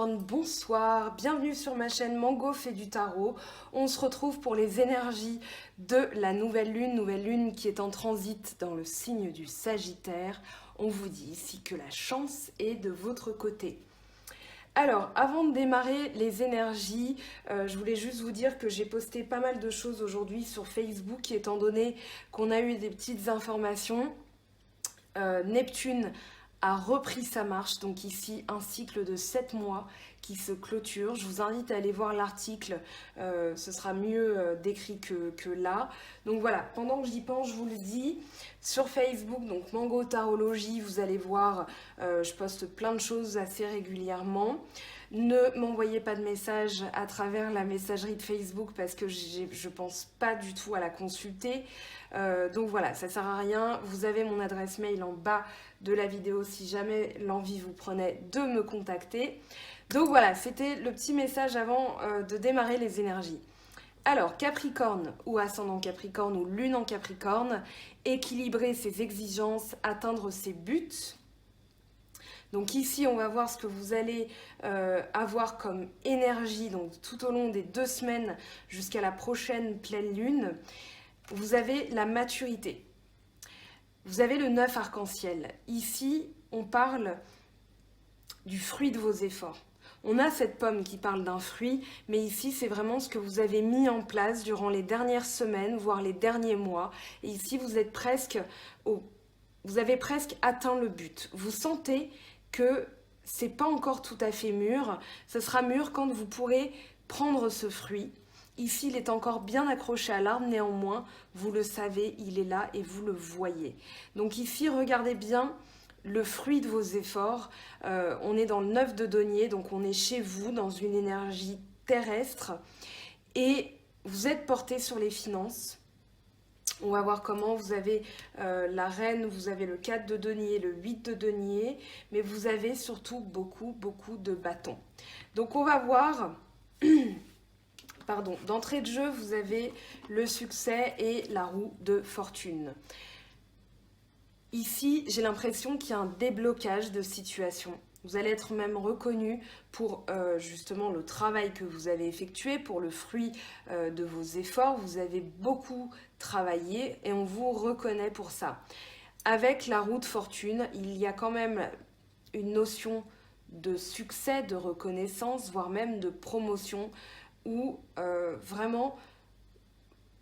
Capricorne, bonsoir, bienvenue sur ma chaîne Mango fait du tarot. On se retrouve pour les énergies de la nouvelle lune qui est en transit dans le signe du Sagittaire. On vous dit ici que la chance est de votre côté. Alors, avant de démarrer les énergies, je voulais juste vous dire que j'ai posté pas mal de choses aujourd'hui sur Facebook, étant donné qu'on a eu des petites informations. Neptune a repris sa marche, donc ici un cycle de 7 mois qui se clôture. Je vous invite à aller voir l'article, ce sera mieux décrit que là. Donc voilà, pendant que j'y pense, je vous le dis, sur Facebook, donc Mango Tarologie, vous allez voir, je poste plein de choses assez régulièrement. Ne m'envoyez pas de messages à travers la messagerie de Facebook parce que je pense pas du tout à la consulter. Donc voilà, ça sert à rien. Vous avez mon adresse mail en bas de la vidéo si jamais l'envie vous prenait de me contacter. Donc voilà, c'était le petit message avant de démarrer les énergies. Alors, Capricorne ou ascendant Capricorne ou lune en Capricorne, équilibrer ses exigences, atteindre ses buts. Donc ici, on va voir ce que vous allez avoir comme énergie donc, tout au long des 2 semaines jusqu'à la prochaine pleine lune. Vous avez la maturité. Vous avez le 9 arc-en-ciel. Ici, on parle du fruit de vos efforts. On a cette pomme qui parle d'un fruit, mais ici, c'est vraiment ce que vous avez mis en place durant les dernières semaines, voire les derniers mois. Et ici, vous êtes vous avez presque atteint le but. Vous sentez que c'est pas encore tout à fait mûr. Ça sera mûr quand vous pourrez prendre ce fruit. Ici, il est encore bien accroché à l'arbre, néanmoins, vous le savez, il est là et vous le voyez. Donc ici, regardez bien le fruit de vos efforts. On est dans le 9 de denier, donc on est chez vous, dans une énergie terrestre. Et vous êtes porté sur les finances. On va voir comment vous avez la reine, vous avez le 4 de denier, le 8 de denier, mais vous avez surtout beaucoup de bâtons. Donc on va voir... Pardon, d'entrée de jeu, vous avez le succès et la roue de fortune. Ici, j'ai l'impression qu'il y a un déblocage de situation. Vous allez être même reconnu pour justement le travail que vous avez effectué, pour le fruit de vos efforts. Vous avez beaucoup travaillé et on vous reconnaît pour ça. Avec la roue de fortune, il y a quand même une notion de succès, de reconnaissance, voire même de promotion, où vraiment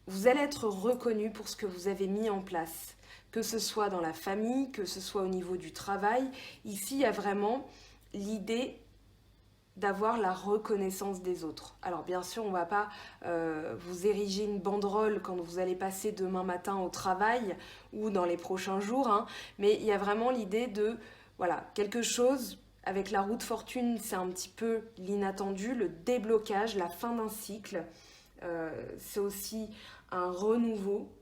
vous allez être reconnu pour ce que vous avez mis en place, que ce soit dans la famille, que ce soit au niveau du travail. Ici, il y a vraiment l'idée d'avoir la reconnaissance des autres. Alors bien sûr, on ne va pas vous ériger une banderole quand vous allez passer demain matin au travail ou dans les prochains jours, hein, mais il y a vraiment l'idée de, voilà, quelque chose. Avec la roue de fortune, c'est un petit peu l'inattendu, le déblocage, la fin d'un cycle. C'est aussi un renouveau.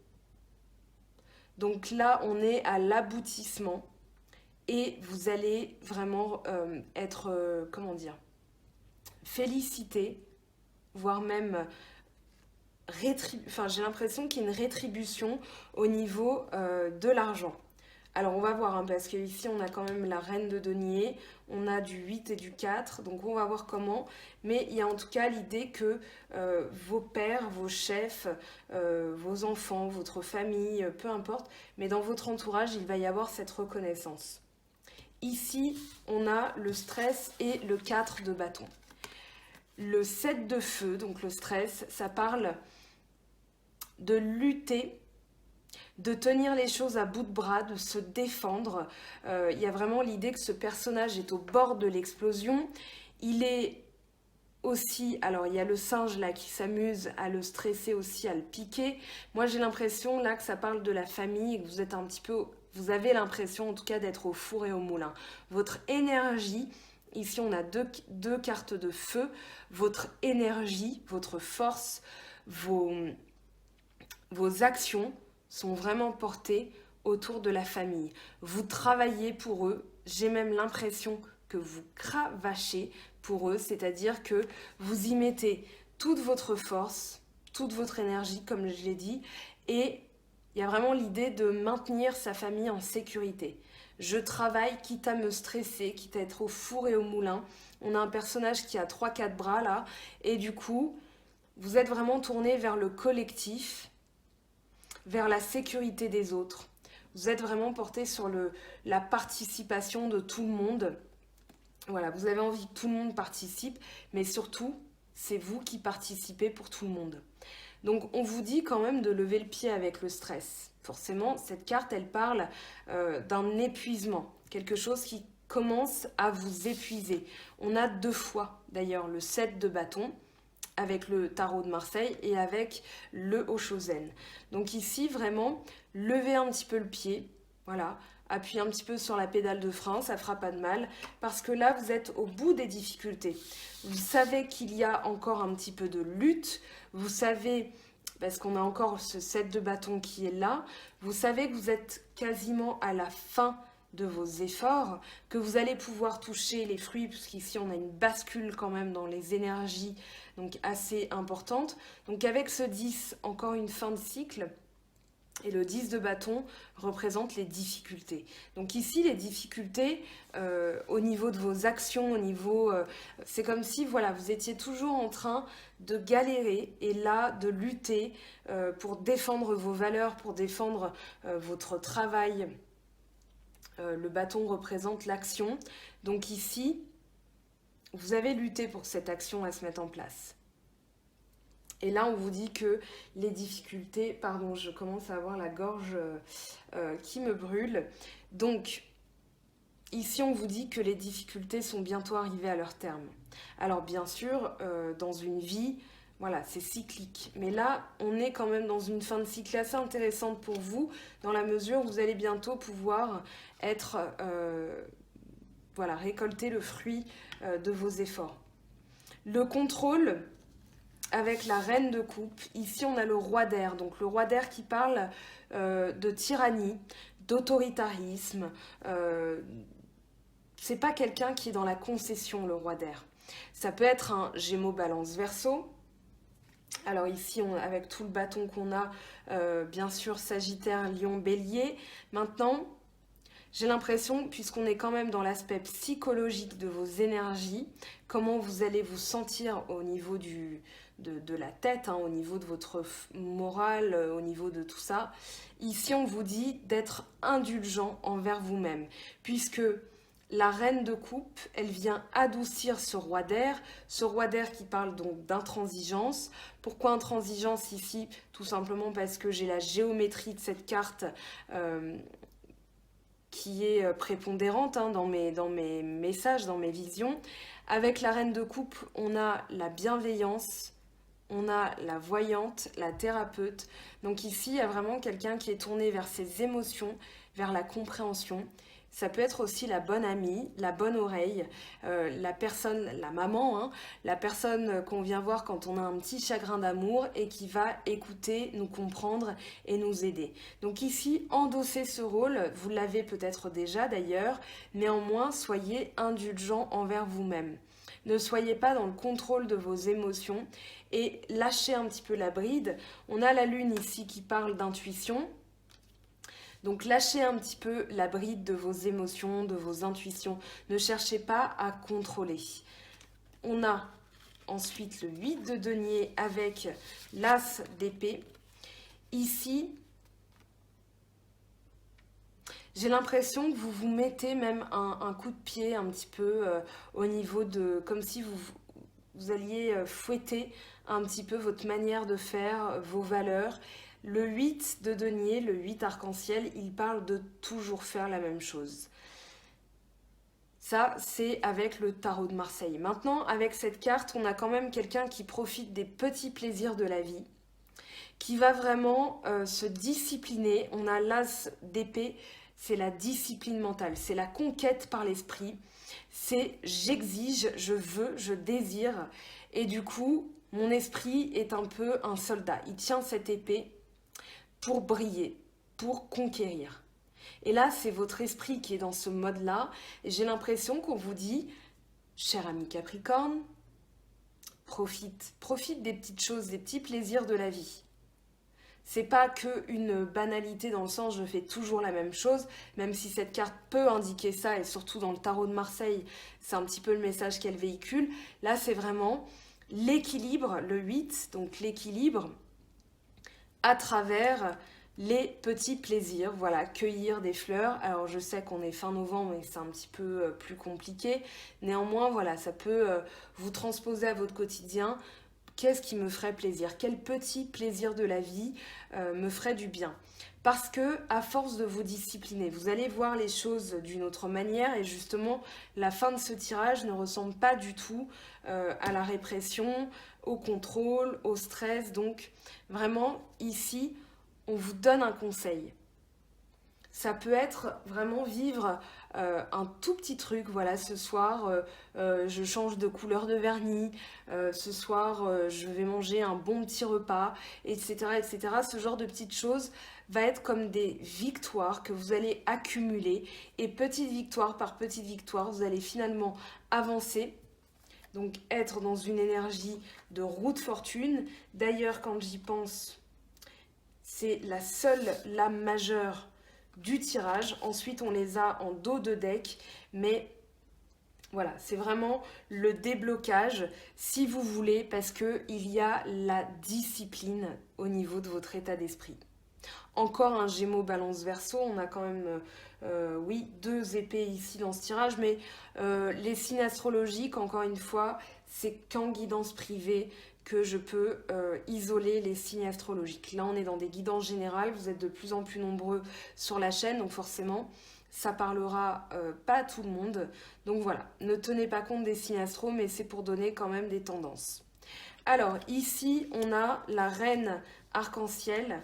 Donc là, on est à l'aboutissement et vous allez vraiment être, comment dire, félicité, voire même j'ai l'impression qu'il y a une rétribution au niveau de l'argent. Alors on va voir, hein, parce qu'ici on a quand même la reine de denier, on a du 8 et du 4, donc on va voir comment. Mais il y a en tout cas l'idée que vos pères, vos chefs, vos enfants, votre famille, peu importe, mais dans votre entourage, il va y avoir cette reconnaissance. Ici, on a le stress et le 4 de bâton. Le 7 de feu, donc le stress, ça parle de lutter, de tenir les choses à bout de bras, de se défendre. Il y a vraiment l'idée que ce personnage est au bord de l'explosion. Il est aussi, alors il y a le singe là qui s'amuse à le stresser aussi, à le piquer. Moi j'ai l'impression là que ça parle de la famille et que vous êtes un petit peu, vous avez l'impression en tout cas d'être au four et au moulin. Votre énergie, ici on a deux cartes de feu, votre énergie, votre force, vos actions sont vraiment portées autour de la famille. Vous travaillez pour eux, j'ai même l'impression que vous cravachez pour eux, c'est-à-dire que vous y mettez toute votre force, toute votre énergie, comme je l'ai dit, et il y a vraiment l'idée de maintenir sa famille en sécurité. Je travaille quitte à me stresser, quitte à être au four et au moulin. On a un personnage qui a 3-4 bras là, et du coup, vous êtes vraiment tourné vers le collectif, vers la sécurité des autres. Vous êtes vraiment porté sur la participation de tout le monde. Voilà, vous avez envie que tout le monde participe, mais surtout, c'est vous qui participez pour tout le monde. Donc, on vous dit quand même de lever le pied avec le stress. Forcément, cette carte, elle parle d'un épuisement, quelque chose qui commence à vous épuiser. On a 2 fois, d'ailleurs, le 7 de bâton, avec le tarot de Marseille et avec le Oshozen. Donc ici, vraiment, levez un petit peu le pied, voilà, appuyez un petit peu sur la pédale de frein, ça fera pas de mal, parce que là, vous êtes au bout des difficultés. Vous savez qu'il y a encore un petit peu de lutte, vous savez, parce qu'on a encore ce 7 de bâton qui est là, vous savez que vous êtes quasiment à la fin de vos efforts, que vous allez pouvoir toucher les fruits, puisqu'ici on a une bascule quand même dans les énergies, donc assez importante. Donc avec ce 10, encore une fin de cycle, et le 10 de bâton représente les difficultés. Donc ici, les difficultés au niveau de vos actions, au niveau... c'est comme si voilà, vous étiez toujours en train de galérer et là, de lutter pour défendre vos valeurs, pour défendre votre travail. Le bâton représente l'action. Donc ici, vous avez lutté pour que cette action à se mettre en place. Et là, on vous dit que les difficultés... Pardon, je commence à avoir la gorge qui me brûle. Donc, ici, on vous dit que les difficultés sont bientôt arrivées à leur terme. Alors, bien sûr, dans une vie, voilà, c'est cyclique. Mais là, on est quand même dans une fin de cycle assez intéressante pour vous, dans la mesure où vous allez bientôt pouvoir être... voilà, récolter le fruit de vos efforts. Le contrôle... Avec la reine de coupe, ici on a le roi d'air, donc le roi d'air qui parle de tyrannie, d'autoritarisme. C'est pas quelqu'un qui est dans la concession, le roi d'air. Ça peut être un Gémeaux Balance Verseau. Alors ici, avec tout le bâton qu'on a, bien sûr Sagittaire, Lion, Bélier. Maintenant, j'ai l'impression, puisqu'on est quand même dans l'aspect psychologique de vos énergies, comment vous allez vous sentir au niveau de la tête, hein, au niveau de votre morale, au niveau de tout ça. Ici, on vous dit d'être indulgent envers vous-même, puisque la reine de coupe, elle vient adoucir ce roi d'air qui parle donc d'intransigeance. Pourquoi intransigeance ici? Tout simplement parce que j'ai la géométrie de cette carte qui est prépondérante hein, dans mes messages, dans mes visions. Avec la reine de coupe, on a la bienveillance, on a la voyante, la thérapeute. Donc ici, il y a vraiment quelqu'un qui est tourné vers ses émotions, vers la compréhension. Ça peut être aussi la bonne amie, la bonne oreille, la personne, la maman, hein, la personne qu'on vient voir quand on a un petit chagrin d'amour et qui va écouter, nous comprendre et nous aider. Donc ici, endossez ce rôle, vous l'avez peut-être déjà d'ailleurs, néanmoins, soyez indulgent envers vous-même. Ne soyez pas dans le contrôle de vos émotions et lâchez un petit peu la bride. On a la lune ici qui parle d'intuition. Donc lâchez un petit peu la bride de vos émotions, de vos intuitions. Ne cherchez pas à contrôler. On a ensuite le 8 de denier avec l'as d'épée. Ici, j'ai l'impression que vous vous mettez même un coup de pied un petit peu au niveau de... Comme si vous alliez fouetter un petit peu votre manière de faire, vos valeurs. Le 8 de denier, le 8 arc-en-ciel, il parle de toujours faire la même chose. Ça, c'est avec le tarot de Marseille. Maintenant, avec cette carte, on a quand même quelqu'un qui profite des petits plaisirs de la vie, qui va vraiment se discipliner. On a l'as d'épée, c'est la discipline mentale, c'est la conquête par l'esprit. C'est j'exige, je veux, je désire. Et du coup, mon esprit est un peu un soldat. Il tient cette épée pour briller, pour conquérir. Et là, c'est votre esprit qui est dans ce mode-là. Et j'ai l'impression qu'on vous dit, cher ami Capricorne, profite des petites choses, des petits plaisirs de la vie. C'est pas qu'une banalité dans le sens je fais toujours la même chose, même si cette carte peut indiquer ça, et surtout dans le tarot de Marseille, c'est un petit peu le message qu'elle véhicule. Là, c'est vraiment l'équilibre, le 8, donc l'équilibre à travers les petits plaisirs, voilà, cueillir des fleurs. Alors je sais qu'on est fin novembre et c'est un petit peu plus compliqué, néanmoins voilà, ça peut vous transposer à votre quotidien. Qu'est-ce qui me ferait plaisir? Quel petit plaisir de la vie me ferait du bien? Parce que à force de vous discipliner, vous allez voir les choses d'une autre manière, et justement la fin de ce tirage ne ressemble pas du tout à la répression, au contrôle, au stress. Donc vraiment ici on vous donne un conseil. Ça peut être vraiment vivre un tout petit truc. Voilà, ce soir, je change de couleur de vernis. Ce soir, je vais manger un bon petit repas, etc., etc. Ce genre de petites choses va être comme des victoires que vous allez accumuler. Et petite victoire par petite victoire, vous allez finalement avancer. Donc, être dans une énergie de roue de fortune. D'ailleurs, quand j'y pense, c'est la seule lame majeure du tirage. Ensuite, on les a en dos de deck, mais voilà, c'est vraiment le déblocage, si vous voulez, parce qu'il y a la discipline au niveau de votre état d'esprit. Encore un Gémeaux Balance Verseau, on a quand même, oui, 2 épées ici dans ce tirage, mais les signes astrologiques, encore une fois, c'est qu'en guidance privée que je peux isoler les signes astrologiques. Là, on est dans des guidances générales, vous êtes de plus en plus nombreux sur la chaîne, donc forcément, ça parlera pas à tout le monde. Donc voilà, ne tenez pas compte des signes astro, mais c'est pour donner quand même des tendances. Alors, ici, on a la reine arc-en-ciel,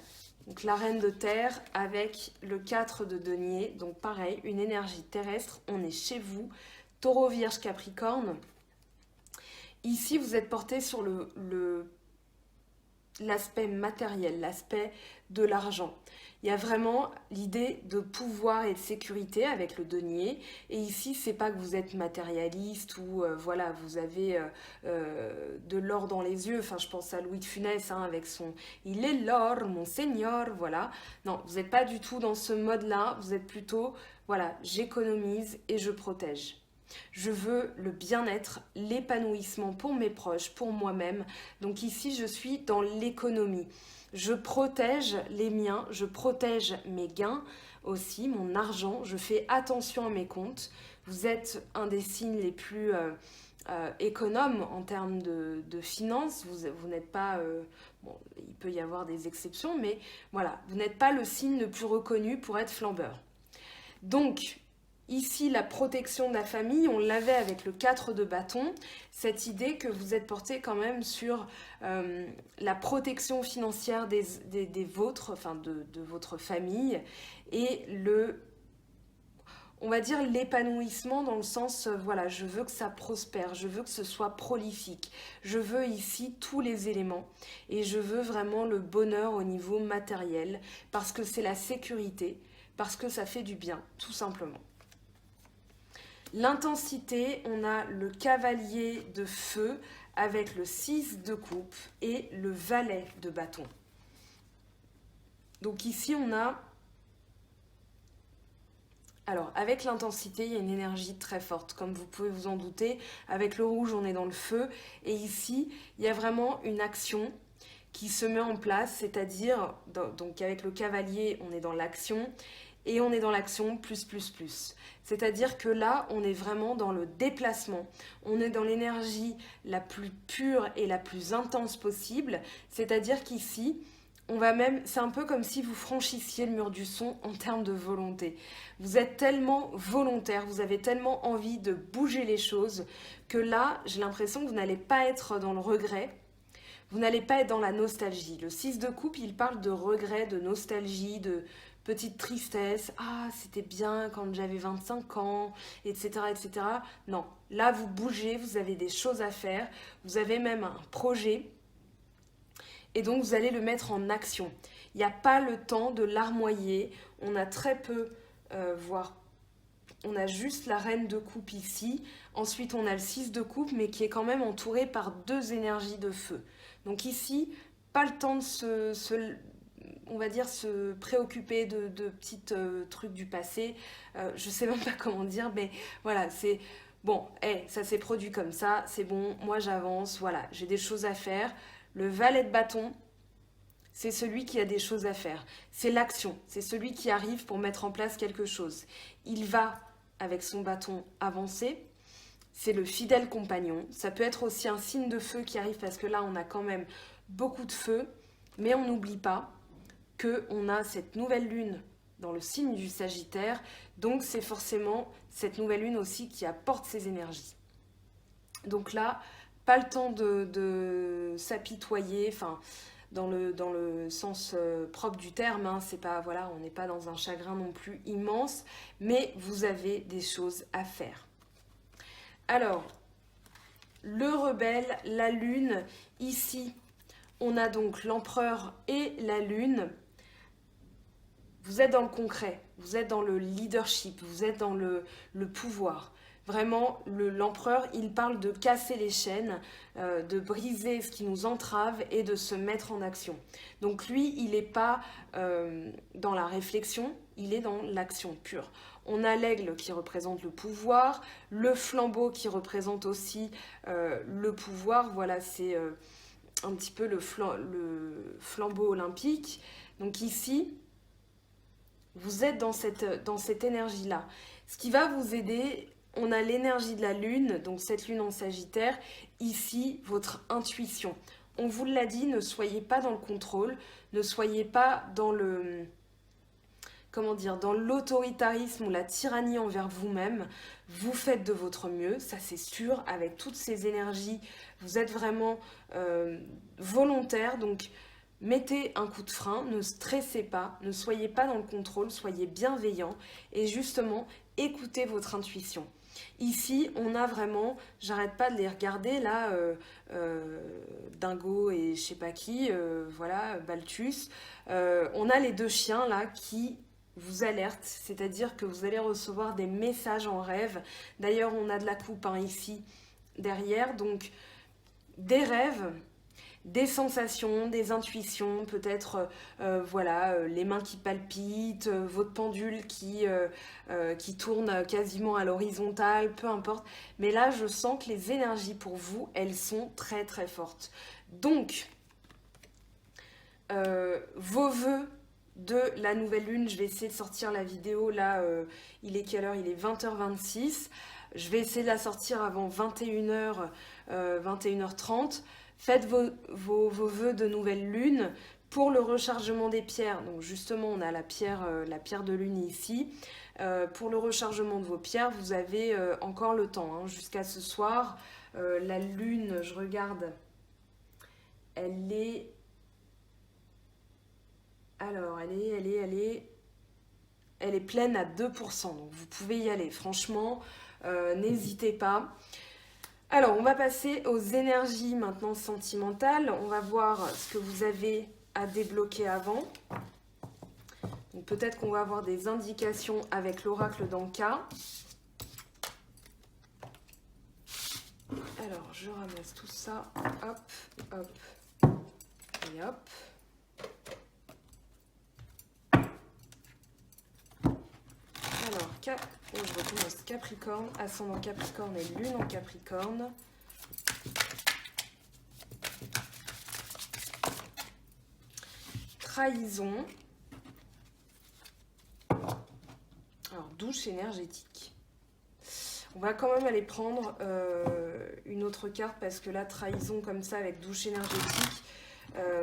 donc la reine de terre avec le 4 de denier. Donc pareil, une énergie terrestre, on est chez vous. Taureau, Vierge, Capricorne. Ici, vous êtes porté sur l'aspect matériel, l'aspect de l'argent. Il y a vraiment l'idée de pouvoir et de sécurité avec le denier. Et ici, c'est pas que vous êtes matérialiste ou voilà, vous avez de l'or dans les yeux. Enfin, je pense à Louis de Funès avec son Il est l'or, mon seigneur, voilà. Non, vous n'êtes pas du tout dans ce mode-là. Vous êtes plutôt, voilà, j'économise et je protège. Je veux le bien-être, l'épanouissement pour mes proches, pour moi-même. Donc ici, je suis dans l'économie. Je protège les miens, je protège mes gains aussi, mon argent. Je fais attention à mes comptes. Vous êtes un des signes les plus économes en termes de finances. Vous n'êtes pas... bon, il peut y avoir des exceptions, mais voilà, vous n'êtes pas le signe le plus reconnu pour être flambeur. Donc, ici, la protection de la famille, on l'avait avec le 4 de bâton, cette idée que vous êtes porté quand même sur la protection financière des vôtres, enfin de votre famille, et on va dire l'épanouissement dans le sens, voilà, je veux que ça prospère, je veux que ce soit prolifique, je veux ici tous les éléments, et je veux vraiment le bonheur au niveau matériel, parce que c'est la sécurité, parce que ça fait du bien, tout simplement. L'intensité, on a le cavalier de feu avec le 6 de coupe et le valet de bâton. Donc ici, on a... Alors, avec l'intensité, il y a une énergie très forte, comme vous pouvez vous en douter. Avec le rouge, on est dans le feu. Et ici, il y a vraiment une action qui se met en place, c'est-à-dire, donc avec le cavalier, on est dans l'action. Et on est dans l'action plus. C'est-à-dire que là, on est vraiment dans le déplacement. On est dans l'énergie la plus pure et la plus intense possible. C'est-à-dire qu'ici, on va même... C'est un peu comme si vous franchissiez le mur du son en termes de volonté. Vous êtes tellement volontaire, vous avez tellement envie de bouger les choses que là, j'ai l'impression que vous n'allez pas être dans le regret. Vous n'allez pas être dans la nostalgie. Le 6 de coupe, il parle de regret, de nostalgie, de... petite tristesse, ah c'était bien quand j'avais 25 ans, etc., etc. Non, là vous bougez, vous avez des choses à faire, vous avez même un projet, et donc vous allez le mettre en action. Il n'y a pas le temps de larmoyer, on a très peu, voire on a juste la reine de coupe ici, ensuite on a le 6 de coupe, mais qui est quand même entouré par 2 énergies de feu. Donc ici, pas le temps de on va dire, se préoccuper de petits trucs du passé. Je sais même pas comment dire, mais voilà, c'est bon, ça s'est produit comme ça, c'est bon, moi j'avance, voilà, j'ai des choses à faire. Le valet de bâton, c'est celui qui a des choses à faire. C'est l'action, c'est celui qui arrive pour mettre en place quelque chose. Il va, avec son bâton, avancer. C'est le fidèle compagnon. Ça peut être aussi un signe de feu qui arrive parce que là, on a quand même beaucoup de feu. Mais on n'oublie pas qu'on a cette nouvelle lune dans le signe du Sagittaire. Donc, c'est forcément cette nouvelle lune aussi qui apporte ces énergies. Donc là, pas le temps de s'apitoyer, enfin, dans le sens propre du terme, hein, c'est pas, voilà, on n'est pas dans un chagrin non plus immense, mais vous avez des choses à faire. Alors, le rebelle, la lune, ici, on a donc l'empereur et la lune. Vous êtes dans le concret, vous êtes dans le leadership, vous êtes dans le pouvoir. Vraiment, l'empereur, il parle de casser les chaînes, de briser ce qui nous entrave et de se mettre en action. Donc lui, il n'est pas dans la réflexion, il est dans l'action pure. On a l'aigle qui représente le pouvoir, le flambeau qui représente aussi le pouvoir. Voilà, c'est un petit peu le flambeau olympique. Donc ici, vous êtes dans cette énergie-là. Ce qui va vous aider, on a l'énergie de la lune, donc cette lune en Sagittaire. Ici, votre intuition. On vous l'a dit, ne soyez pas dans le contrôle, ne soyez pas dans le... comment dire, dans l'autoritarisme ou la tyrannie envers vous-même. Vous faites de votre mieux, ça c'est sûr, avec toutes ces énergies, vous êtes vraiment volontaire, donc mettez un coup de frein, ne stressez pas, ne soyez pas dans le contrôle, soyez bienveillant et justement écoutez votre intuition. Ici, on a vraiment, j'arrête pas de les regarder là, Dingo et je sais pas qui, voilà, Balthus. On a les deux chiens là qui vous alertent, c'est-à-dire que vous allez recevoir des messages en rêve. D'ailleurs, on a de la coupe hein, ici derrière, donc des rêves. Des sensations, des intuitions, peut-être voilà, les mains qui palpitent, votre pendule qui tourne quasiment à l'horizontale, peu importe. Mais là, je sens que les énergies pour vous, elles sont très très fortes. Donc, vos vœux de la nouvelle lune, je vais essayer de sortir la vidéo, là, il est quelle heure? Il est 20h26. Je vais essayer de la sortir avant 21h, 21h30. Faites vos vœux de nouvelle lune pour le rechargement des pierres. Donc justement, on a la pierre de lune ici. Pour le rechargement de vos pierres, vous avez encore le temps. Hein, jusqu'à ce soir, la lune, je regarde, elle est... Alors, elle est pleine à 2%. Donc vous pouvez y aller. Franchement, n'hésitez pas. Alors, on va passer aux énergies maintenant sentimentales. On va voir ce que vous avez à débloquer avant. Donc, peut-être qu'on va avoir des indications avec l'oracle d'Anka. Alors, je ramasse tout ça. Hop, hop et hop. Alors, je recommence Capricorne, ascendant Capricorne et lune en Capricorne. Trahison. Alors, douche énergétique. On va quand même aller prendre une autre carte parce que là, trahison comme ça avec douche énergétique,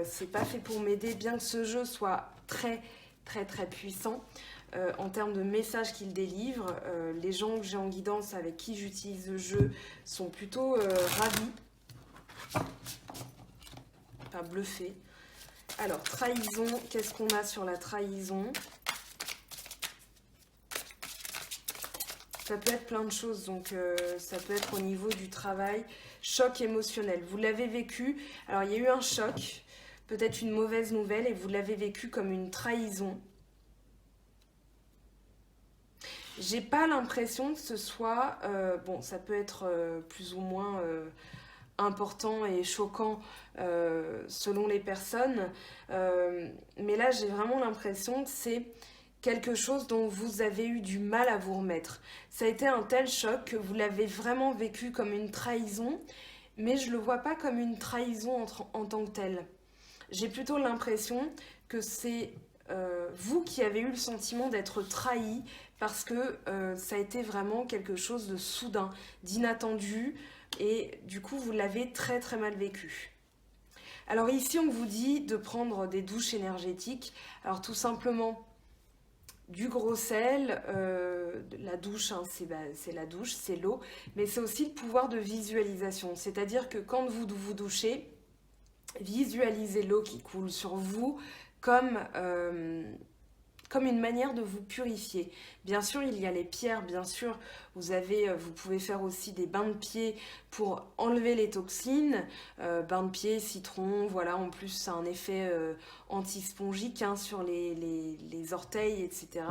c'est pas fait pour m'aider, bien que ce jeu soit très, très, très puissant. En termes de messages qu'il délivre, les gens que j'ai en guidance avec qui j'utilise le jeu sont plutôt ravis, enfin bluffés. Alors, trahison, qu'est-ce qu'on a sur la trahison? Ça peut être plein de choses, donc ça peut être au niveau du travail, choc émotionnel. Vous l'avez vécu, alors il y a eu un choc, peut-être une mauvaise nouvelle, et vous l'avez vécu comme une trahison. J'ai pas l'impression que ce soit, bon, ça peut être plus ou moins important et choquant selon les personnes. Mais là, j'ai vraiment l'impression que c'est quelque chose dont vous avez eu du mal à vous remettre. Ça a été un tel choc que vous l'avez vraiment vécu comme une trahison, mais je ne le vois pas comme une trahison en tant que telle. J'ai plutôt l'impression que c'est vous qui avez eu le sentiment d'être trahi parce que ça a été vraiment quelque chose de soudain, d'inattendu, et du coup vous l'avez très très mal vécu. Alors ici on vous dit de prendre des douches énergétiques. Alors tout simplement du gros sel, la douche, hein, c'est la douche, c'est l'eau, mais c'est aussi le pouvoir de visualisation. C'est-à-dire que quand vous vous douchez, visualisez l'eau qui coule sur vous comme, comme une manière de vous purifier. Bien sûr, il y a les pierres, bien sûr, vous pouvez faire aussi des bains de pieds pour enlever les toxines. Bains de pieds, citron, voilà, en plus ça a un effet anti-spongique hein, sur les orteils, etc.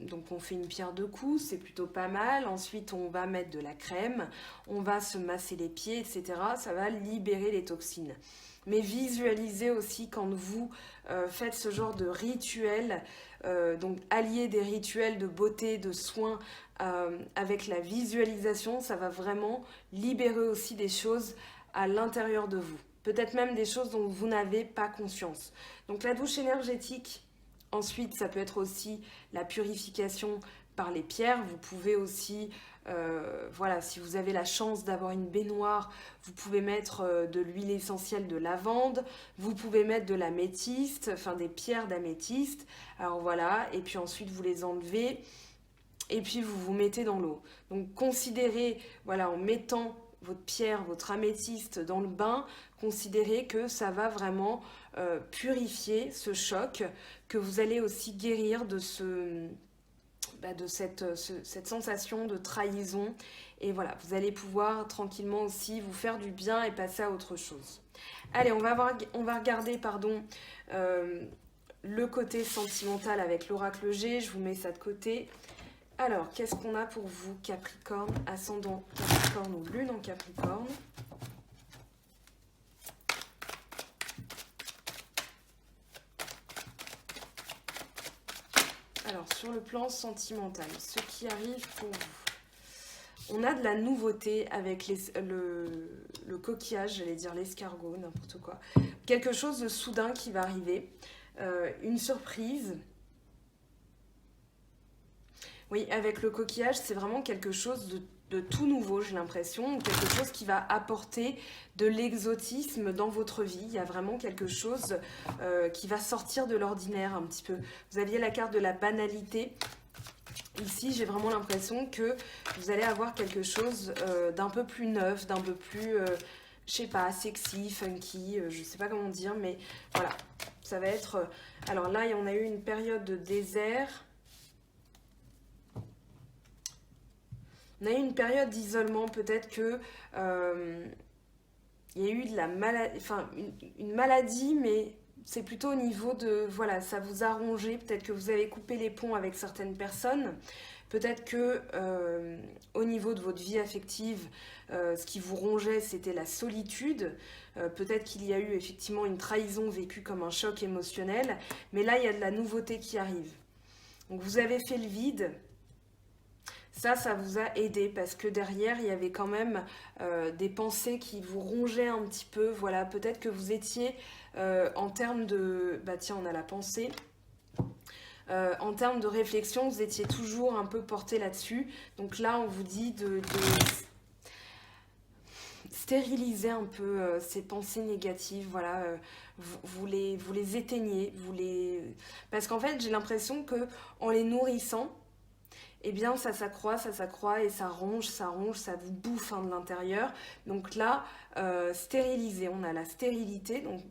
Donc on fait une pierre de coups, c'est plutôt pas mal. Ensuite on va mettre de la crème, on va se masser les pieds, etc. Ça va libérer les toxines. Mais visualisez aussi quand vous faites ce genre de rituel, donc allier des rituels de beauté, de soins avec la visualisation, ça va vraiment libérer aussi des choses à l'intérieur de vous. Peut-être même des choses dont vous n'avez pas conscience. Donc la douche énergétique, ensuite ça peut être aussi la purification par les pierres. Vous pouvez aussi, voilà, si vous avez la chance d'avoir une baignoire, vous pouvez mettre de l'huile essentielle de lavande, vous pouvez mettre de l'améthyste, enfin des pierres d'améthyste. Alors voilà, et puis ensuite vous les enlevez et puis vous vous mettez dans l'eau. Donc considérez, voilà, en mettant votre pierre, votre améthyste dans le bain, considérez que ça va vraiment purifier ce choc, que vous allez aussi guérir de cette sensation de trahison. Et voilà, vous allez pouvoir tranquillement aussi vous faire du bien et passer à autre chose. Allez, on va regarder le côté sentimental avec l'oracle G. Je vous mets ça de côté. Alors, qu'est-ce qu'on a pour vous, Capricorne, ascendant Capricorne ou lune en Capricorne? Alors, sur le plan sentimental, ce qui arrive pour vous. On a de la nouveauté avec le coquillage, j'allais dire l'escargot, n'importe quoi. Quelque chose de soudain qui va arriver, une surprise. Oui, avec le coquillage, c'est vraiment quelque chose de tout nouveau, j'ai l'impression, quelque chose qui va apporter de l'exotisme dans votre vie. Il y a vraiment quelque chose qui va sortir de l'ordinaire un petit peu. Vous aviez la carte de la banalité. Ici, j'ai vraiment l'impression que vous allez avoir quelque chose d'un peu plus neuf, d'un peu plus, je sais pas, sexy, funky, je sais pas comment dire, mais voilà, ça va être... alors là, on a eu une période de désert. On a eu une période d'isolement, peut-être que il y a eu de la maladie, enfin une maladie, mais c'est plutôt au niveau de, voilà, ça vous a rongé, peut-être que vous avez coupé les ponts avec certaines personnes, peut-être que au niveau de votre vie affective, ce qui vous rongeait, c'était la solitude, peut-être qu'il y a eu effectivement une trahison vécue comme un choc émotionnel, mais là, il y a de la nouveauté qui arrive. Donc vous avez fait le vide. Ça vous a aidé parce que derrière, il y avait quand même des pensées qui vous rongeaient un petit peu. Voilà, peut-être que vous étiez en termes de... Bah tiens, on a la pensée. En termes de réflexion, vous étiez toujours un peu porté là-dessus. Donc là, on vous dit de stériliser un peu ces pensées négatives. Voilà, vous les éteignez. Parce qu'en fait, j'ai l'impression qu'en les nourrissant, eh bien ça s'accroît et ça ronge, ça vous bouffe hein, de l'intérieur. Donc là, stériliser, on a la stérilité, donc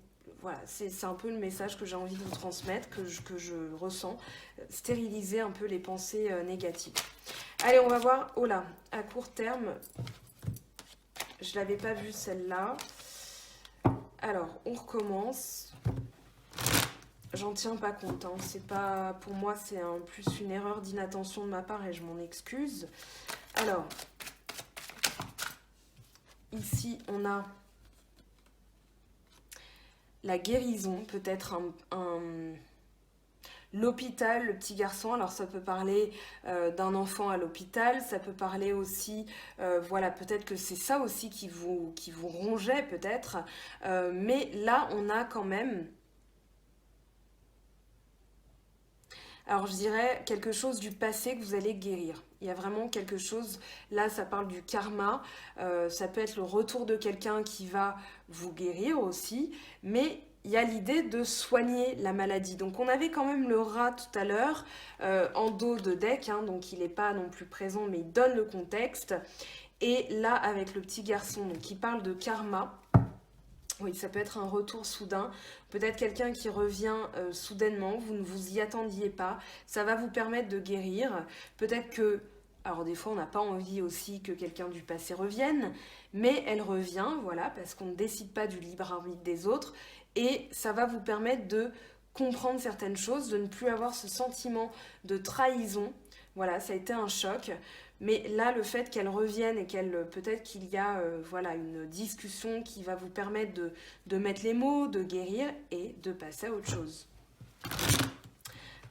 voilà, c'est un peu le message que j'ai envie de vous transmettre, que je ressens. Stériliser un peu les pensées négatives. Allez, on va voir, oh là, à court terme, je l'avais pas vue celle-là. Alors, on recommence. J'en tiens pas compte, hein. C'est pas, pour moi c'est plus une erreur d'inattention de ma part et je m'en excuse. Alors, ici, on a la guérison, peut-être l'hôpital, le petit garçon. Alors ça peut parler d'un enfant à l'hôpital, ça peut parler aussi, voilà, peut-être que c'est ça aussi qui vous rongeait peut-être. Mais là, on a quand même... Alors je dirais quelque chose du passé que vous allez guérir. Il y a vraiment quelque chose, là ça parle du karma, ça peut être le retour de quelqu'un qui va vous guérir aussi, mais il y a l'idée de soigner la maladie. Donc on avait quand même le rat tout à l'heure en dos de deck, hein, donc il n'est pas non plus présent mais il donne le contexte. Et là avec le petit garçon donc, qui parle de karma. Oui, ça peut être un retour soudain, peut-être quelqu'un qui revient soudainement, vous ne vous y attendiez pas, ça va vous permettre de guérir, peut-être que, alors des fois on n'a pas envie aussi que quelqu'un du passé revienne, mais elle revient, voilà, parce qu'on ne décide pas du libre arbitre des autres, et ça va vous permettre de comprendre certaines choses, de ne plus avoir ce sentiment de trahison, voilà, ça a été un choc. Mais là, le fait qu'elle revienne et qu'elle peut-être qu'il y a voilà, une discussion qui va vous permettre de mettre les mots, de guérir et de passer à autre chose.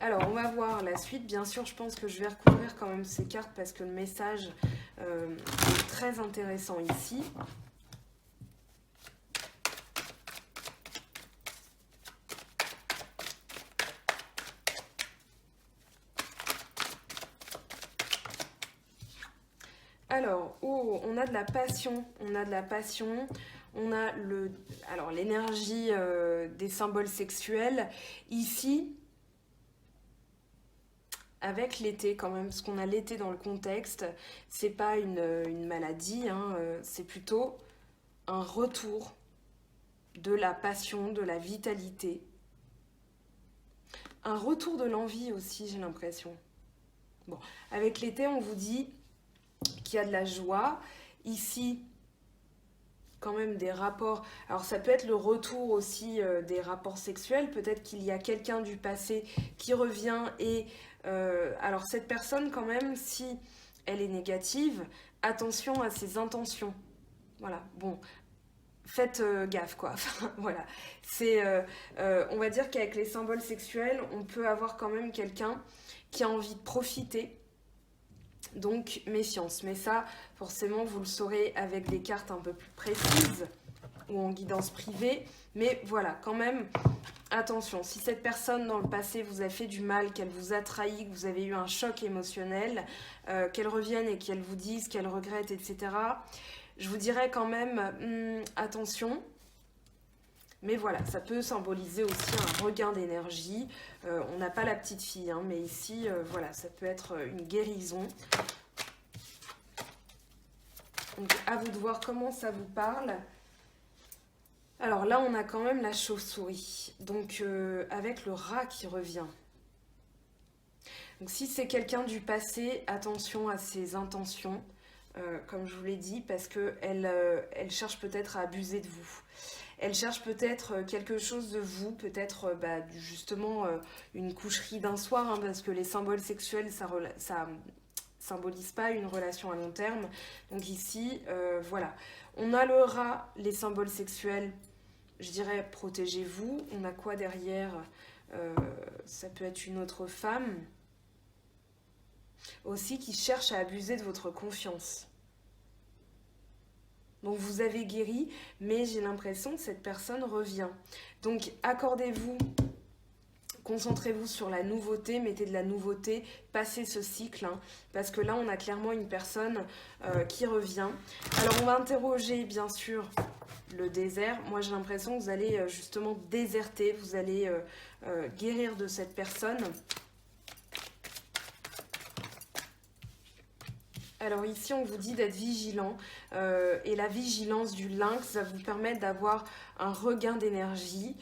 Alors, on va voir la suite. Bien sûr, je pense que je vais recouvrir quand même ces cartes parce que le message est très intéressant ici. Alors, oh, on a de la passion, on a l'énergie des symboles sexuels. Ici, avec l'été quand même, parce qu'on a l'été dans le contexte, c'est pas une maladie, hein, c'est plutôt un retour de la passion, de la vitalité. Un retour de l'envie aussi, j'ai l'impression. Bon, avec l'été, on vous dit qu'il y a de la joie. Ici, quand même des rapports. Alors ça peut être le retour aussi des rapports sexuels. Peut-être qu'il y a quelqu'un du passé qui revient et... alors cette personne quand même, si elle est négative, attention à ses intentions. Voilà, bon, faites gaffe quoi. Voilà, c'est... on va dire qu'avec les symboles sexuels, on peut avoir quand même quelqu'un qui a envie de profiter. Donc méfiance, mais ça forcément vous le saurez avec des cartes un peu plus précises ou en guidance privée, mais voilà, quand même attention, si cette personne dans le passé vous a fait du mal, qu'elle vous a trahi, que vous avez eu un choc émotionnel, qu'elle revienne et qu'elle vous dise qu'elle regrette, etc., je vous dirais quand même attention. Mais voilà, ça peut symboliser aussi un regain d'énergie. On n'a pas la petite fille, hein, mais ici, voilà, ça peut être une guérison. Donc, à vous de voir comment ça vous parle. Alors là, on a quand même la chauve-souris. Donc, avec le rat qui revient. Donc, si c'est quelqu'un du passé, attention à ses intentions, comme je vous l'ai dit, parce qu'elle cherche peut-être à abuser de vous. Elle cherche peut-être quelque chose de vous, peut-être justement une coucherie d'un soir, hein, parce que les symboles sexuels, ça symbolise pas une relation à long terme. Donc ici, voilà. On a le rat, les symboles sexuels, je dirais protégez-vous. On a quoi derrière ça peut être une autre femme aussi qui cherche à abuser de votre confiance. Donc vous avez guéri, mais j'ai l'impression que cette personne revient. Donc accordez-vous, concentrez-vous sur la nouveauté, mettez de la nouveauté, passez ce cycle, hein, parce que là on a clairement une personne qui revient. Alors on va interroger bien sûr le désert. Moi j'ai l'impression que vous allez justement déserter, vous allez guérir de cette personne. Alors ici, on vous dit d'être vigilant et la vigilance du lynx va vous permettre d'avoir un regain d'énergie.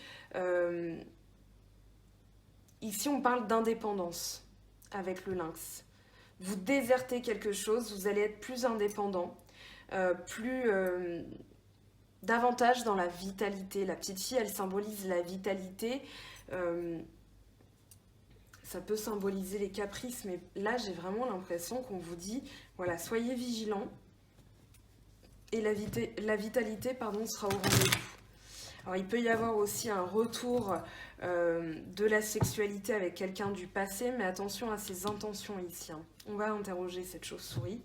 Ici, on parle d'indépendance avec le lynx. Vous désertez quelque chose, vous allez être plus indépendant, davantage dans la vitalité. La petite fille, elle symbolise la vitalité. Ça peut symboliser les caprices, mais là, j'ai vraiment l'impression qu'on vous dit, voilà, soyez vigilants et la vitalité pardon, sera au rendez-vous. Alors, il peut y avoir aussi un retour de la sexualité avec quelqu'un du passé, mais attention à ses intentions ici. Hein. On va interroger cette chauve-souris.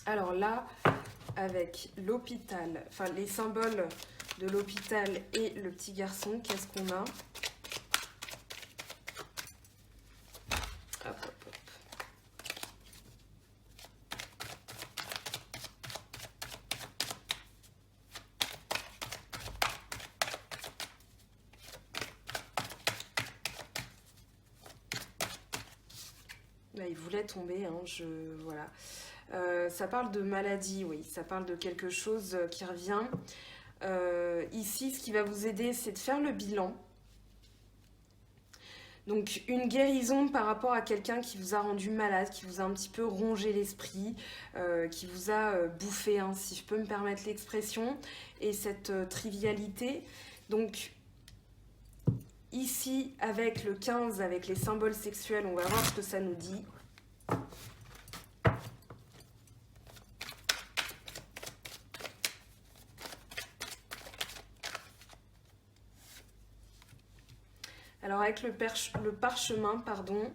Alors là, avec l'hôpital, enfin les symboles de l'hôpital et le petit garçon, qu'est-ce qu'on a? Hop, hop, hop. Là, il voulait tomber, hein, voilà. Ça parle de maladie, oui, ça parle de quelque chose qui revient. Ici, ce qui va vous aider, c'est de faire le bilan. Donc, une guérison par rapport à quelqu'un qui vous a rendu malade, qui vous a un petit peu rongé l'esprit, qui vous a bouffé, hein, si je peux me permettre l'expression, et cette trivialité. Donc, ici, avec le 15, avec les symboles sexuels, on va voir ce que ça nous dit. Alors avec le parchemin, pardon,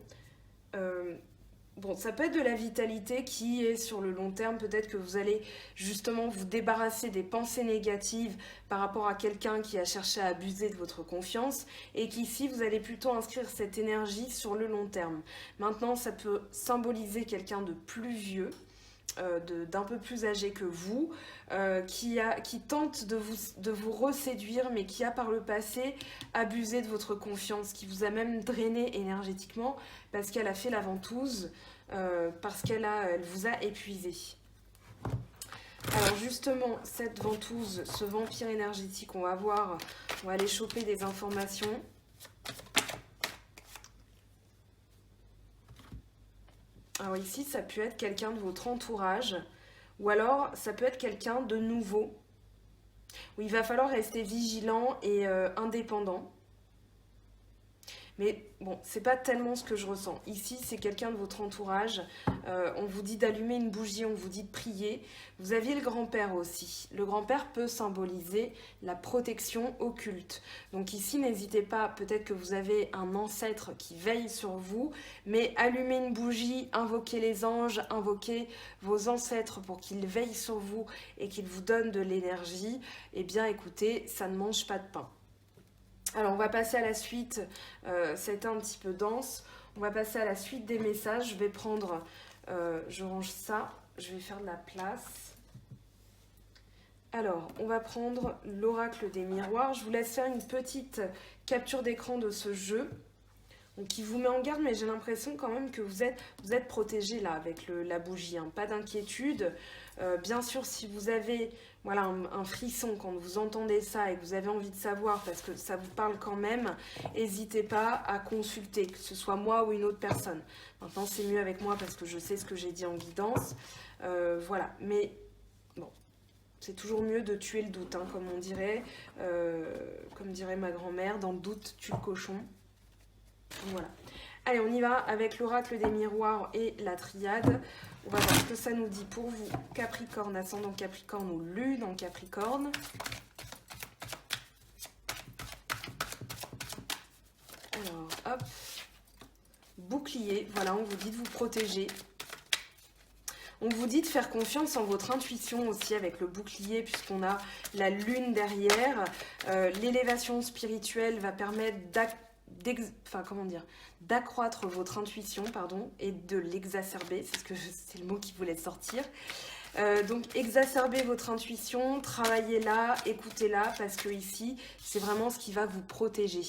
bon, ça peut être de la vitalité qui est sur le long terme. Peut-être que vous allez justement vous débarrasser des pensées négatives par rapport à quelqu'un qui a cherché à abuser de votre confiance et qu'ici, vous allez plutôt inscrire cette énergie sur le long terme. Maintenant, ça peut symboliser quelqu'un de plus vieux, d'un peu plus âgé que vous, qui tente de vous reséduire, mais qui a par le passé abusé de votre confiance, qui vous a même drainé énergétiquement parce qu'elle a fait la ventouse, parce qu'elle vous a épuisé. Alors justement, cette ventouse, ce vampire énergétique, on va aller choper des informations. Alors ici, ça peut être quelqu'un de votre entourage, ou alors ça peut être quelqu'un de nouveau, où il va falloir rester vigilant et indépendant. Mais bon, c'est pas tellement ce que je ressens. Ici, c'est quelqu'un de votre entourage. On vous dit d'allumer une bougie, on vous dit de prier. Vous aviez le grand-père aussi. Le grand-père peut symboliser la protection occulte. Donc ici, n'hésitez pas, peut-être que vous avez un ancêtre qui veille sur vous, mais allumez une bougie, invoquez les anges, invoquez vos ancêtres pour qu'ils veillent sur vous et qu'ils vous donnent de l'énergie. Eh bien, écoutez, ça ne mange pas de pain. Alors, on va passer à la suite. C'était un petit peu dense. On va passer à la suite des messages. Je vais prendre, je range ça. Je vais faire de la place. Alors, on va prendre l'oracle des miroirs. Je vous laisse faire une petite capture d'écran de ce jeu. Donc, qui vous met en garde, mais j'ai l'impression quand même que vous êtes protégé là avec la bougie. Hein. Pas d'inquiétude. Bien sûr, si vous avez voilà, un frisson quand vous entendez ça et que vous avez envie de savoir parce que ça vous parle quand même, n'hésitez pas à consulter, que ce soit moi ou une autre personne. Maintenant, c'est mieux avec moi parce que je sais ce que j'ai dit en guidance. Voilà, mais bon, c'est toujours mieux de tuer le doute, hein, comme on dirait, comme dirait ma grand-mère, dans le doute, tue le cochon. Voilà. Allez, on y va avec l'oracle des miroirs et la triade. On va voir ce que ça nous dit pour vous, Capricorne, ascendant Capricorne ou Lune en Capricorne. Alors, hop. Bouclier, voilà, on vous dit de vous protéger. On vous dit de faire confiance en votre intuition aussi avec le bouclier puisqu'on a la lune derrière. L'élévation spirituelle va permettre d'accroître votre intuition, et de l'exacerber, c'est le mot qui voulait sortir. Donc exacerbez votre intuition, travaillez-la, écoutez-la, parce que ici, c'est vraiment ce qui va vous protéger.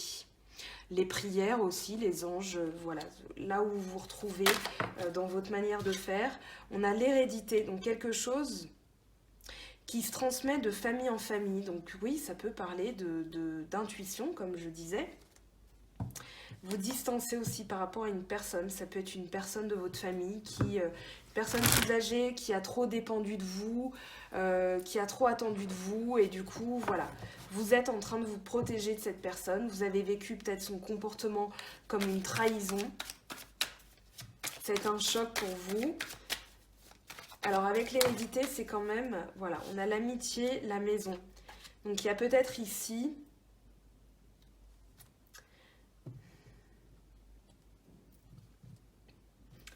Les prières aussi, les anges, voilà, là où vous vous retrouvez dans votre manière de faire. On a l'hérédité, donc quelque chose qui se transmet de famille en famille. Donc oui, ça peut parler d'intuition, comme je disais. Vous distancez aussi par rapport à une personne. Ça peut être une personne de votre famille, une personne plus âgée qui a trop dépendu de vous, qui a trop attendu de vous. Et du coup, voilà, vous êtes en train de vous protéger de cette personne. Vous avez vécu peut-être son comportement comme une trahison. C'est un choc pour vous. Alors avec l'hérédité, c'est quand même, voilà, on a l'amitié, la maison. Donc il y a peut-être ici,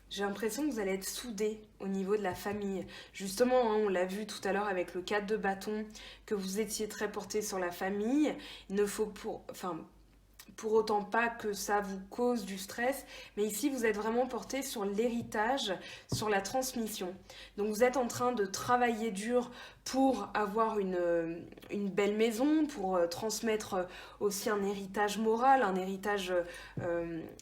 j'ai l'impression que vous allez être soudés au niveau de la famille. Justement, hein, on l'a vu tout à l'heure avec le 4 de bâton, que vous étiez très porté sur la famille. Il ne faut pour autant pas que ça vous cause du stress, mais ici vous êtes vraiment porté sur l'héritage, sur la transmission. Donc vous êtes en train de travailler dur pour avoir une belle maison, pour transmettre aussi un héritage moral, un héritage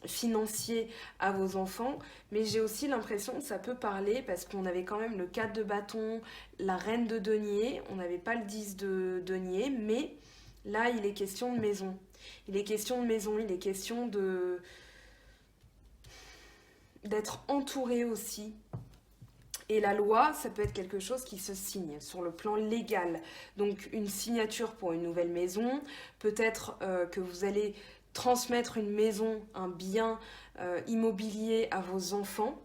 financier à vos enfants, mais j'ai aussi l'impression que ça peut parler, parce qu'on avait quand même le 4 de bâton, la reine de denier, on n'avait pas le 10 de denier, mais là il est question de maison. Il est question de maison, il est question d'être entouré aussi. Et la loi, ça peut être quelque chose qui se signe sur le plan légal. Donc une signature pour une nouvelle maison, peut-être que vous allez transmettre une maison, un bien immobilier à vos enfants,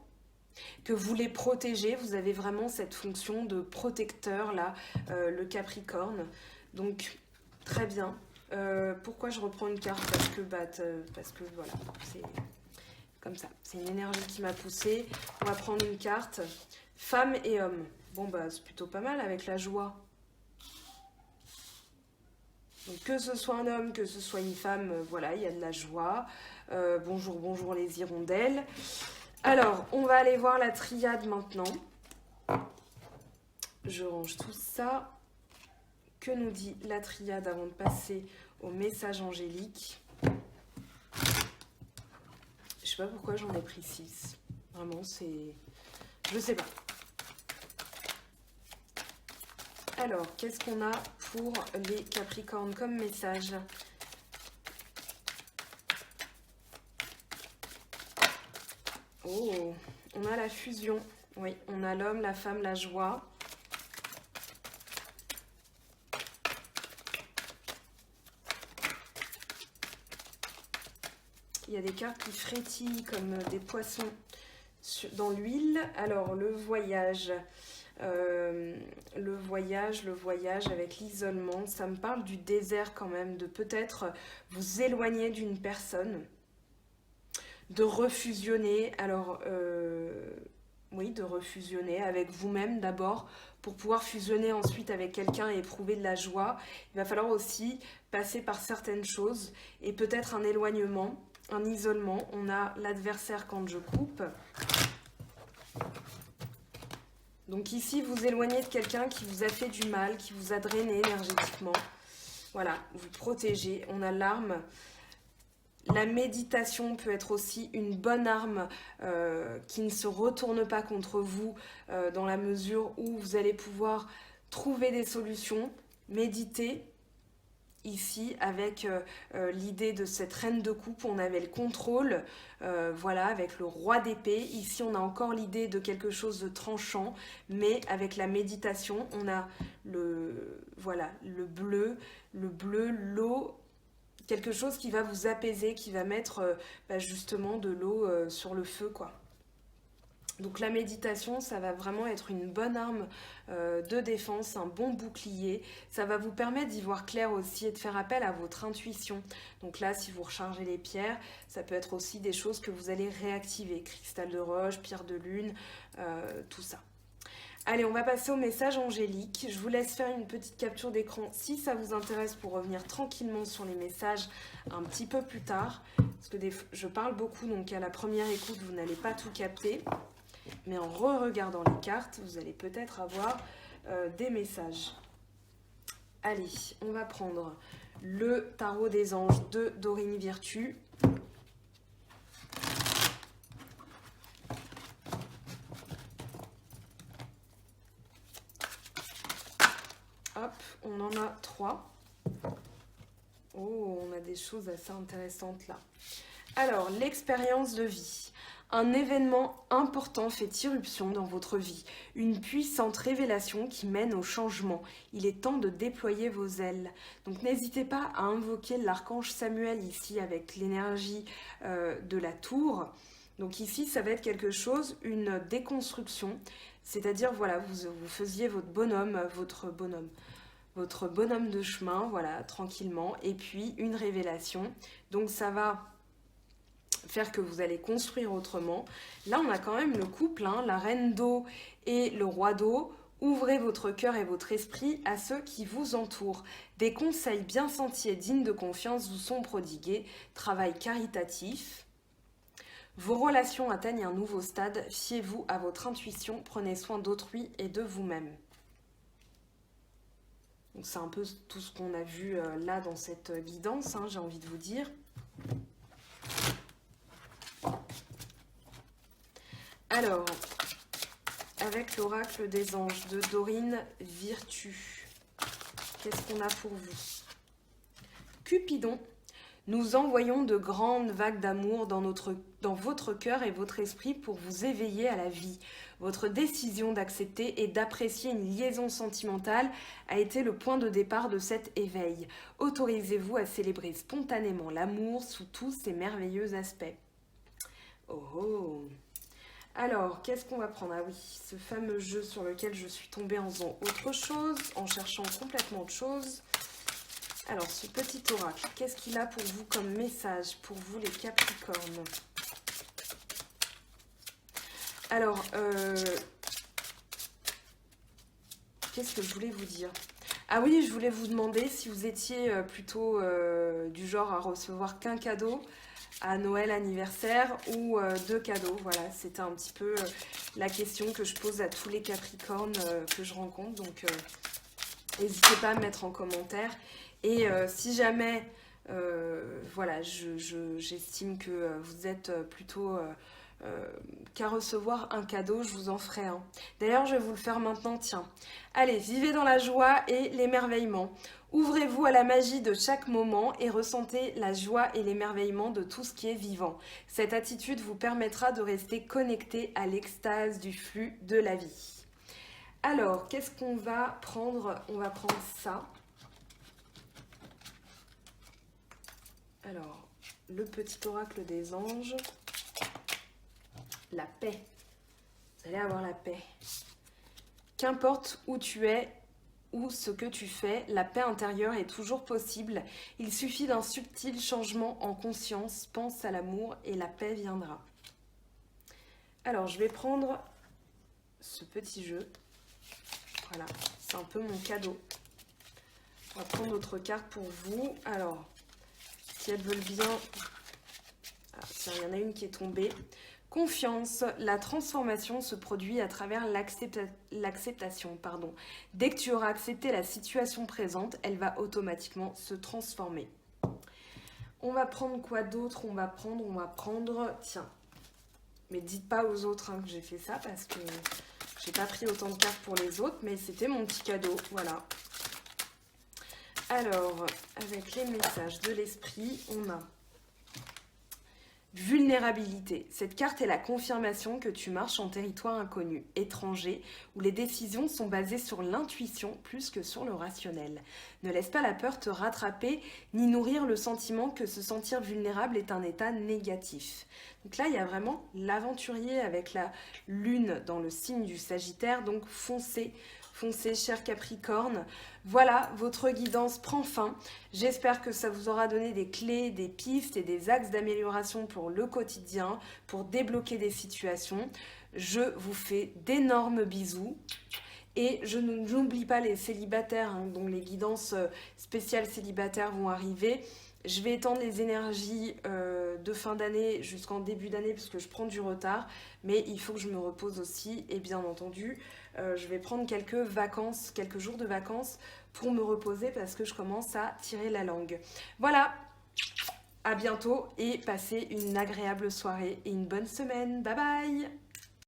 que vous les protégez. Vous avez vraiment cette fonction de protecteur, là, le Capricorne. Donc, très bien. Pourquoi je reprends une carte? Parce que voilà, c'est comme ça. C'est une énergie qui m'a poussée. On va prendre une carte. Femme et homme. Bon, bah, c'est plutôt pas mal avec la joie. Donc, que ce soit un homme, que ce soit une femme, voilà, il y a de la joie. Bonjour, bonjour les hirondelles. Alors, on va aller voir la triade maintenant. Je range tout ça. Que nous dit la triade avant de passer au message angélique? Je sais pas pourquoi j'en ai pris 6. Vraiment, c'est... Je sais pas. Alors, qu'est-ce qu'on a pour les Capricornes comme message? Oh, on a la fusion. Oui, on a l'homme, la femme, la joie. Il y a des cartes qui frétillent comme des poissons dans l'huile. Alors, le voyage avec l'isolement, ça me parle du désert quand même, de peut-être vous éloigner d'une personne, de refusionner. Alors, oui, de refusionner avec vous-même d'abord, pour pouvoir fusionner ensuite avec quelqu'un et éprouver de la joie. Il va falloir aussi passer par certaines choses et peut-être un éloignement, un isolement. On a l'adversaire quand je coupe. Donc ici, vous éloignez de quelqu'un qui vous a fait du mal, qui vous a drainé énergétiquement. Voilà, vous protégez. On a l'arme. La méditation peut être aussi une bonne arme qui ne se retourne pas contre vous dans la mesure où vous allez pouvoir trouver des solutions, méditer. Ici, avec l'idée de cette reine de coupe, on avait le contrôle, voilà, avec le roi d'épée. Ici, on a encore l'idée de quelque chose de tranchant, mais avec la méditation, on a voilà, le bleu, l'eau, quelque chose qui va vous apaiser, qui va mettre justement de l'eau sur le feu, quoi. Donc la méditation, ça va vraiment être une bonne arme de défense, un bon bouclier. Ça va vous permettre d'y voir clair aussi et de faire appel à votre intuition. Donc là, si vous rechargez les pierres, ça peut être aussi des choses que vous allez réactiver. Cristal de roche, pierre de lune, tout ça. Allez, on va passer au message angélique. Je vous laisse faire une petite capture d'écran si ça vous intéresse pour revenir tranquillement sur les messages un petit peu plus tard. Parce que je parle beaucoup, donc à la première écoute, vous n'allez pas tout capter. Mais en re-regardant les cartes, vous allez peut-être avoir des messages. Allez, on va prendre le tarot des anges de Dorine Virtue. Hop, on en a 3. Oh, on a des choses assez intéressantes là. Alors, l'expérience de vie. Un événement important fait irruption dans votre vie. Une puissante révélation qui mène au changement. Il est temps de déployer vos ailes. Donc n'hésitez pas à invoquer l'archange Samuel ici avec l'énergie de la tour. Donc ici, ça va être quelque chose, une déconstruction. C'est-à-dire, voilà, vous faisiez votre bonhomme de chemin, voilà, tranquillement. Et puis, une révélation. Donc, ça va faire que vous allez construire autrement. Là, on a quand même le couple, hein, la reine d'eau et le roi d'eau. Ouvrez votre cœur et votre esprit à ceux qui vous entourent. Des conseils bien sentis et dignes de confiance vous sont prodigués. Travail caritatif. Vos relations atteignent un nouveau stade. Fiez-vous à votre intuition. Prenez soin d'autrui et de vous-même. Donc c'est un peu tout ce qu'on a vu là dans cette guidance, hein, j'ai envie de vous dire. Alors, avec l'oracle des anges de Dorine Virtue, qu'est-ce qu'on a pour vous? Cupidon, nous envoyons de grandes vagues d'amour dans votre cœur et votre esprit pour vous éveiller à la vie. Votre décision d'accepter et d'apprécier une liaison sentimentale a été le point de départ de cet éveil. Autorisez-vous à célébrer spontanément l'amour sous tous ses merveilleux aspects. Oh oh! Alors, qu'est-ce qu'on va prendre? Ah oui, ce fameux jeu sur lequel je suis tombée en faisant autre chose, en cherchant complètement autre chose. Alors, ce petit oracle, qu'est-ce qu'il a pour vous comme message, pour vous les Capricornes? Alors, qu'est-ce que je voulais vous dire? Ah oui, je voulais vous demander si vous étiez plutôt du genre à recevoir qu'un cadeau à Noël, anniversaire ou 2 cadeaux. Voilà, c'était un petit peu la question que je pose à tous les Capricornes que je rencontre. Donc, n'hésitez pas à me mettre en commentaire. Et si jamais, voilà, j'estime que vous êtes plutôt qu'à recevoir un cadeau, je vous en ferai un. D'ailleurs, je vais vous le faire maintenant, tiens. Allez, vivez dans la joie et l'émerveillement. Ouvrez-vous à la magie de chaque moment et ressentez la joie et l'émerveillement de tout ce qui est vivant. Cette attitude vous permettra de rester connecté à l'extase du flux de la vie. Alors, qu'est-ce qu'on va prendre? On va prendre ça. Alors, le petit oracle des anges. La paix. Vous allez avoir la paix. Qu'importe où tu es ou ce que tu fais, la paix intérieure est toujours possible. Il suffit d'un subtil changement en conscience. Pense à l'amour et la paix viendra. Alors, je vais prendre ce petit jeu. Voilà, c'est un peu mon cadeau. On va prendre notre carte pour vous. Alors, si elles veulent bien... Ah, tiens, il y en a une qui est tombée. Confiance, la transformation se produit à travers l'acceptation. Dès que tu auras accepté la situation présente, elle va automatiquement se transformer. On va prendre quoi d'autre? On va prendre... Tiens, mais dites pas aux autres que j'ai fait ça parce que j'ai pas pris autant de cartes pour les autres, mais c'était mon petit cadeau, voilà. Alors, avec les messages de l'esprit, on a... Vulnérabilité. Cette carte est la confirmation que tu marches en territoire inconnu, étranger, où les décisions sont basées sur l'intuition plus que sur le rationnel. Ne laisse pas la peur te rattraper, ni nourrir le sentiment que se sentir vulnérable est un état négatif. Donc là, il y a vraiment l'aventurier avec la lune dans le signe du Sagittaire, donc foncez, cher Capricorne. Voilà, votre guidance prend fin. J'espère que ça vous aura donné des clés, des pistes et des axes d'amélioration pour le quotidien, pour débloquer des situations. Je vous fais d'énormes bisous. Et je n'oublie pas les célibataires, dont les guidances spéciales célibataires vont arriver. Je vais étendre les énergies de fin d'année jusqu'en début d'année parce que je prends du retard. Mais il faut que je me repose aussi. Et bien entendu, je vais prendre quelques jours de vacances pour me reposer parce que je commence à tirer la langue. Voilà, à bientôt et passez une agréable soirée et une bonne semaine. Bye bye!